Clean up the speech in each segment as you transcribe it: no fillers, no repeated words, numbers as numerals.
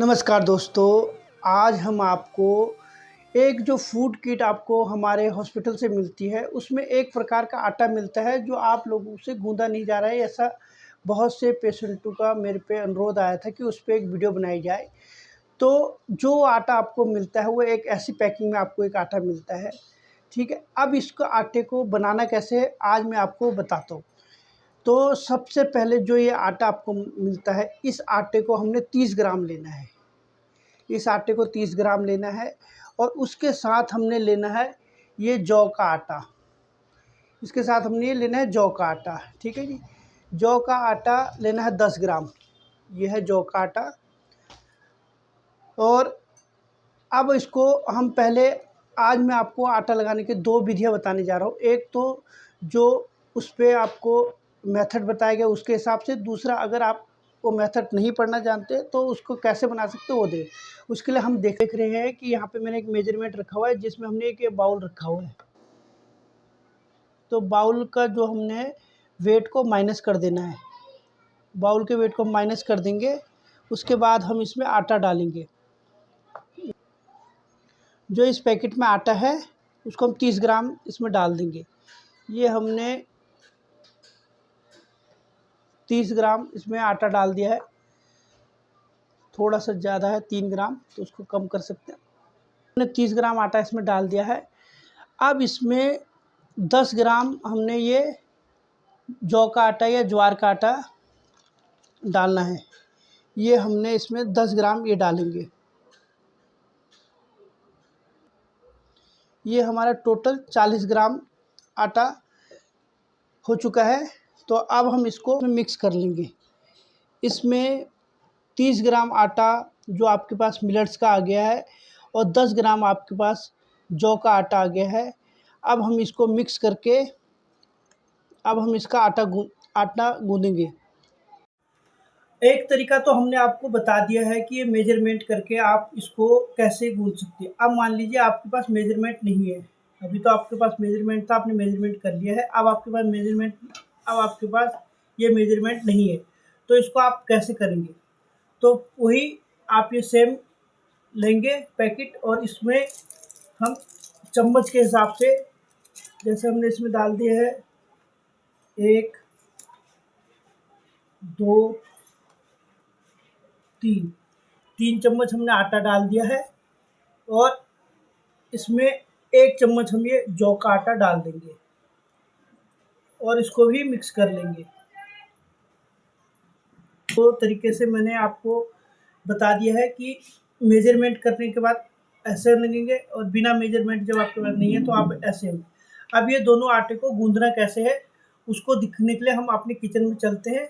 नमस्कार दोस्तों, आज हम आपको एक जो फूड किट आपको हमारे हॉस्पिटल से मिलती है, उसमें एक प्रकार का आटा मिलता है जो आप लोगों से गूँधा नहीं जा रहा है। ऐसा बहुत से पेशेंटों का मेरे पे अनुरोध आया था कि उस पे एक वीडियो बनाई जाए। तो जो आटा आपको मिलता है वो एक ऐसी पैकिंग में आपको एक आटा मिलता है, ठीक है? अब इसको आटे को बनाना कैसे है आज मैं आपको बताता हूँ। तो सबसे पहले जो ये आटा आपको मिलता है, इस आटे को हमने 30 ग्राम लेना है। इस आटे को 30 ग्राम लेना है और उसके साथ हमने लेना है ये जौ का आटा। इसके साथ हमने ये लेना है जौ का आटा, ठीक है जी। जौ का आटा लेना है 10 ग्राम, ये है जौ का आटा। और अब इसको हम पहले आज मैं आपको आटा लगाने की 2 विधियाँ बताने जा रहा हूँ। एक तो जो उस पे आपको मेथड बताया गया उसके हिसाब से, दूसरा अगर आप वो मेथड नहीं पढ़ना जानते तो उसको कैसे बना सकते हो वो दे। उसके लिए हम देख रहे हैं कि यहाँ पे मैंने एक मेजरमेंट रखा हुआ है जिसमें हमने एक ये बाउल रखा हुआ है। तो बाउल का जो हमने वेट को माइनस कर देना है। बाउल के वेट को माइनस कर देंगे, उसके बाद हम इसमें आटा डालेंगे। जो इस पैकेट में आटा है उसको हम 30 ग्राम इसमें डाल देंगे। ये हमने 30 ग्राम इसमें आटा डाल दिया है। थोड़ा सा ज़्यादा है 3 ग्राम, तो उसको कम कर सकते हैं। हमने 30 ग्राम आटा इसमें डाल दिया है। अब इसमें 10 ग्राम हमने ये जौ का आटा या ज्वार का आटा डालना है। ये हमने इसमें 10 ग्राम ये डालेंगे। ये हमारा टोटल 40 ग्राम आटा हो चुका है। तो अब हम इसको मिक्स कर लेंगे। इसमें 30 ग्राम आटा जो आपके पास मिलेट्स का आ गया है और 10 ग्राम आपके पास जौ का आटा आ गया है। अब हम इसको मिक्स करके अब हम इसका आटा गूँधेंगे। एक तरीका तो हमने आपको बता दिया है कि ये मेजरमेंट करके आप इसको कैसे गूँध सकते हैं। अब मान लीजिए आपके पास मेजरमेंट नहीं है, अभी तो आपके पास मेजरमेंट था, आपने मेजरमेंट कर लिया है। अब आपके पास ये मेजरमेंट नहीं है, तो इसको आप कैसे करेंगे? तो वही आप ये सेम लेंगे पैकेट और इसमें हम चम्मच के हिसाब से, जैसे हमने इसमें डाल दिए है 1, 2, 3 चम्मच हमने आटा डाल दिया है और इसमें 1 चम्मच हम ये जौ का आटा डाल देंगे और इसको भी मिक्स कर लेंगे। तो तरीके से मैंने आपको बता दिया है कि मेजरमेंट करने के बाद ऐसे लगेंगे और बिना मेजरमेंट जब आपके पास नहीं है तो आप ऐसे होंगे। अब ये दोनों आटे को गूंदना कैसे है उसको दिखने के लिए हम अपने किचन में चलते हैं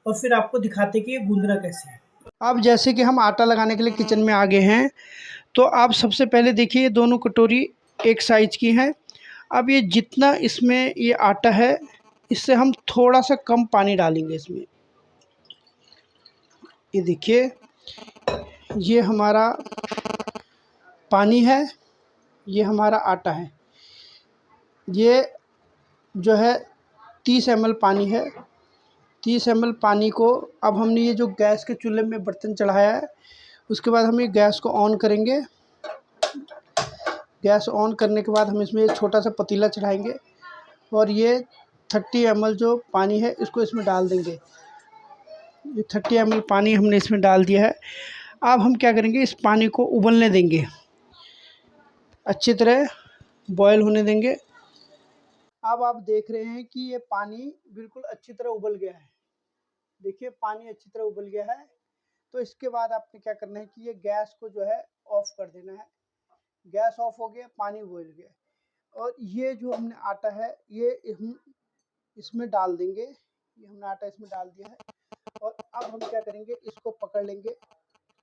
और फिर आपको दिखाते हैं कि ये गूंदना कैसे है। अब जैसे कि हम आटा लगाने के लिए किचन में आ गए हैं, तो आप सबसे पहले देखिए ये दोनों कटोरी एक साइज़ की हैं। अब ये जितना इसमें ये आटा है, इससे हम थोड़ा सा कम पानी डालेंगे इसमें। ये देखिए, ये हमारा पानी है, ये हमारा आटा है। ये जो है 30 ml पानी है। 30 ml पानी को अब हमने ये जो गैस के चूल्हे में बर्तन चढ़ाया है, उसके बाद हम ये गैस को ऑन करेंगे। गैस ऑन करने के बाद हम इसमें एक छोटा सा पतीला चढ़ाएंगे और ये 30 ml जो पानी है इसको इसमें डाल देंगे। ये 30 ml पानी हमने इसमें डाल दिया है। अब हम क्या करेंगे, इस पानी को उबलने देंगे, अच्छी तरह बॉयल होने देंगे। अब आप देख रहे हैं कि ये पानी बिल्कुल अच्छी तरह उबल गया है। देखिए पानी अच्छी तरह उबल गया है। तो इसके बाद आपने क्या करना है कि ये गैस को जो है ऑफ़ कर देना है। गैस ऑफ हो गया, पानी उबल गया और ये जो हमने आटा है ये हम इसमें डाल देंगे। ये हमने आटा इसमें डाल दिया है और अब हम क्या करेंगे, इसको पकड़ लेंगे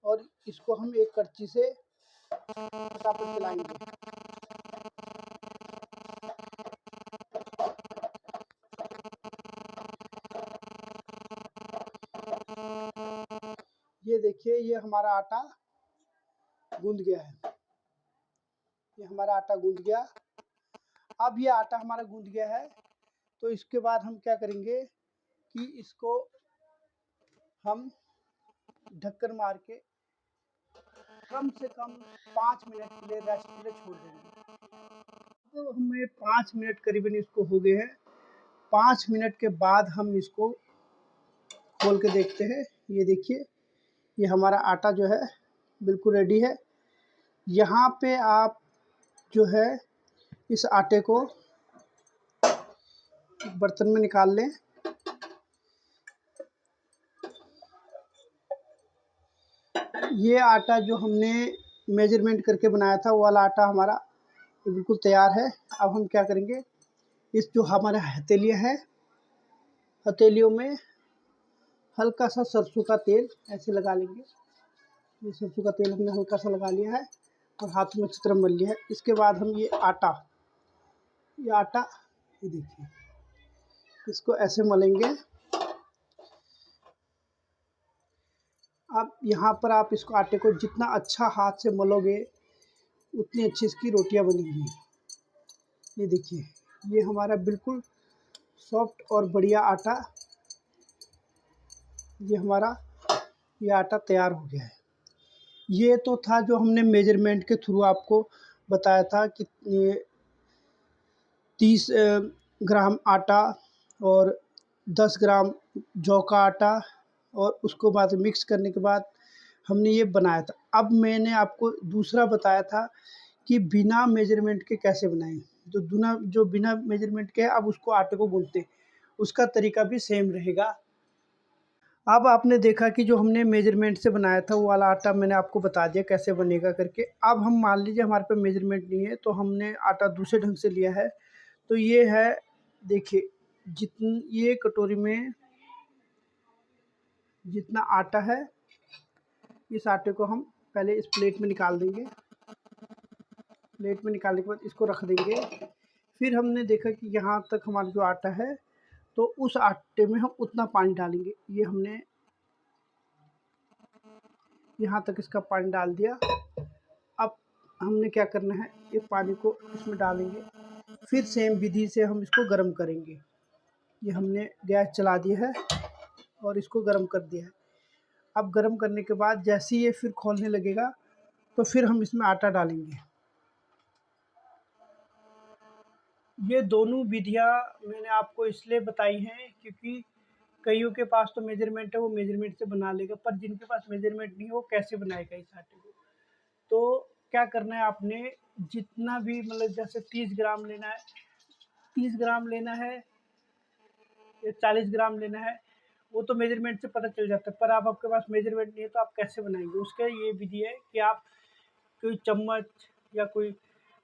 और इसको हम एक करछी से फटाफट चलाएंगे। ये देखिए ये हमारा आटा गूंद गया है। ये हमारा आटा गूंद गया। अब ये आटा हमारा गूंद गया है, तो इसके बाद हम क्या करेंगे कि इसको हम ढक्कन मार के कम से कम 5 मिनट के लिए रेस्ट के लिए छोड़ देंगे। तो हमें 5 मिनट करीबन इसको हो गए हैं। 5 मिनट के बाद हम इसको खोल के देखते हैं। ये देखिए, ये हमारा आटा जो है बिल्कुल रेडी है। यहाँ पे आप जो है इस आटे को बर्तन में निकाल लें। ये आटा जो हमने मेजरमेंट करके बनाया था वो वाला आटा हमारा बिल्कुल तैयार है। अब हम क्या करेंगे, इस जो हमारे हथेलियाँ हैं, हथेलियों में हल्का सा सरसों का तेल ऐसे लगा लेंगे। ये सरसों का तेल हमने हल्का सा लगा लिया है और हाथ में अच्छी तरह मल लिया है। इसके बाद हम ये आटा ये देखिए, इसको ऐसे मलेंगे। अब यहाँ पर आप इसको आटे को जितना अच्छा हाथ से मलोगे उतनी अच्छी इसकी रोटियां बनेंगी। ये देखिए, ये हमारा बिल्कुल सॉफ्ट और बढ़िया आटा, ये आटा तैयार हो गया है। ये तो था जो हमने मेजरमेंट के थ्रू आपको बताया था कि 30 ग्राम आटा और 10 ग्राम जौ का आटा, और उसको बाद मिक्स करने के बाद हमने ये बनाया था। अब मैंने आपको दूसरा बताया था कि बिना मेजरमेंट के कैसे बनाएं। तो जो बिना मेजरमेंट के है, अब उसको आटे को गूंथते हैं, उसका तरीका भी सेम रहेगा। अब आपने देखा कि जो हमने मेजरमेंट से बनाया था वो वाला आटा मैंने आपको बता दिया कैसे बनेगा करके। अब हम मान लीजिए हमारे पे मेजरमेंट नहीं है तो हमने आटा दूसरे ढंग से लिया है। तो ये है, देखिए, ये कटोरी में जितना आटा है, इस आटे को हम पहले इस प्लेट में निकाल देंगे। प्लेट में निकालने के बाद इसको रख देंगे। फिर हमने देखा कि यहाँ तक हमारा जो आटा है, तो उस आटे में हम उतना पानी डालेंगे। ये हमने यहाँ तक इसका पानी डाल दिया। अब हमने क्या करना है, ये पानी को इसमें डालेंगे। फिर सेम विधि से हम इसको गर्म करेंगे। ये हमने गैस चला दिया है और इसको गर्म कर दिया है। अब गर्म करने के बाद जैसे ये फिर खौलने लगेगा तो फिर हम इसमें आटा डालेंगे। ये दोनों विधियाँ मैंने आपको इसलिए बताई हैं क्योंकि कईयों के पास तो मेजरमेंट है, वो मेजरमेंट से बना लेगा, पर जिनके पास मेजरमेंट नहीं है वो कैसे बनाएगा इस आटे को। तो क्या करना है, आपने जितना भी मतलब जैसे 30 ग्राम लेना है, 30 ग्राम लेना है या 40 ग्राम लेना है, वो तो मेजरमेंट से पता चल जाता है। पर आप आपके पास मेजरमेंट नहीं है तो आप कैसे बनाएंगे, उसका ये विधि है कि आप कोई चम्मच या कोई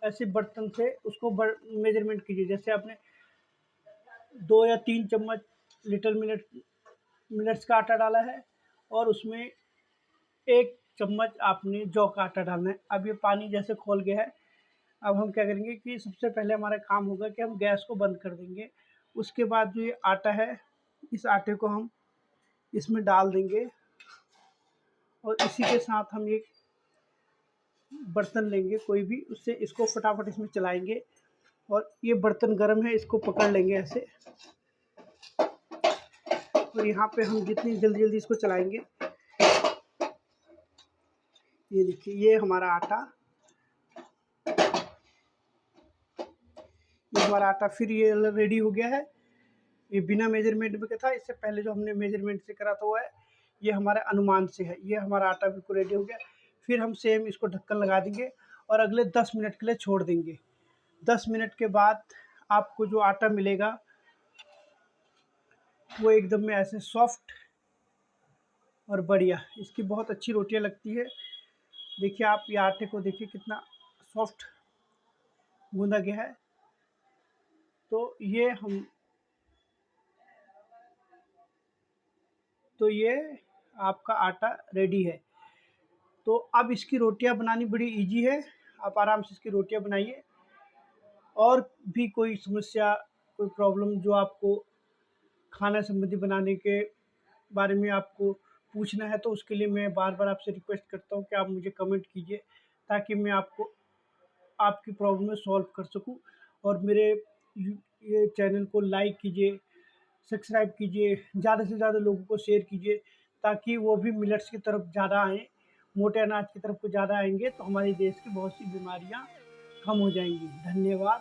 ऐसे बर्तन से उसको मेजरमेंट कीजिए। जैसे आपने 2 या 3 चम्मच मिलेट्स का आटा डाला है और उसमें 1 चम्मच आपने जौ का आटा डालना है। अब ये पानी जैसे खौल गया है, अब हम क्या करेंगे कि सबसे पहले हमारा काम होगा कि हम गैस को बंद कर देंगे। उसके बाद जो ये आटा है, इस आटे को हम इसमें डाल देंगे और इसी के साथ हम एक बर्तन लेंगे कोई भी, उससे इसको फटाफट इसमें चलाएंगे। और ये बर्तन गर्म है, इसको पकड़ लेंगे ऐसे, और यहाँ पे हम जितनी जल्दी इसको चलाएंगे, ये देखिए, ये हमारा आटा फिर ये रेडी हो गया है। ये बिना मेजरमेंट में था, इससे पहले जो हमने मेजरमेंट से करा था वो है, ये हमारे अनुमान से है। ये हमारा आटा बिल्कुल रेडी हो गया। फिर हम सेम इसको ढक्कन लगा देंगे और अगले 10 मिनट के लिए छोड़ देंगे। 10 मिनट के बाद आपको जो आटा मिलेगा वो एकदम में ऐसे सॉफ्ट और बढ़िया, इसकी बहुत अच्छी रोटियां लगती है। देखिए, आप ये आटे को देखिए कितना सॉफ्ट गूंदा गया है। तो ये आपका आटा रेडी है। तो अब इसकी रोटियां बनानी बड़ी इजी है, आप आराम से इसकी रोटियां बनाइए। और भी कोई समस्या, कोई प्रॉब्लम जो आपको खाना संबंधी बनाने के बारे में आपको पूछना है, तो उसके लिए मैं बार बार आपसे रिक्वेस्ट करता हूँ कि आप मुझे कमेंट कीजिए, ताकि मैं आपको आपकी प्रॉब्लम में सॉल्व कर सकूँ। और मेरे ये चैनल को लाइक कीजिए, सब्सक्राइब कीजिए, ज़्यादा से ज़्यादा लोगों को शेयर कीजिए, ताकि वो भी मिलेट्स की तरफ ज़्यादा आएँ मोटे अनाज की तरफ को ज़्यादा आएंगे तो हमारे देश की बहुत सी बीमारियां कम हो जाएंगी। धन्यवाद।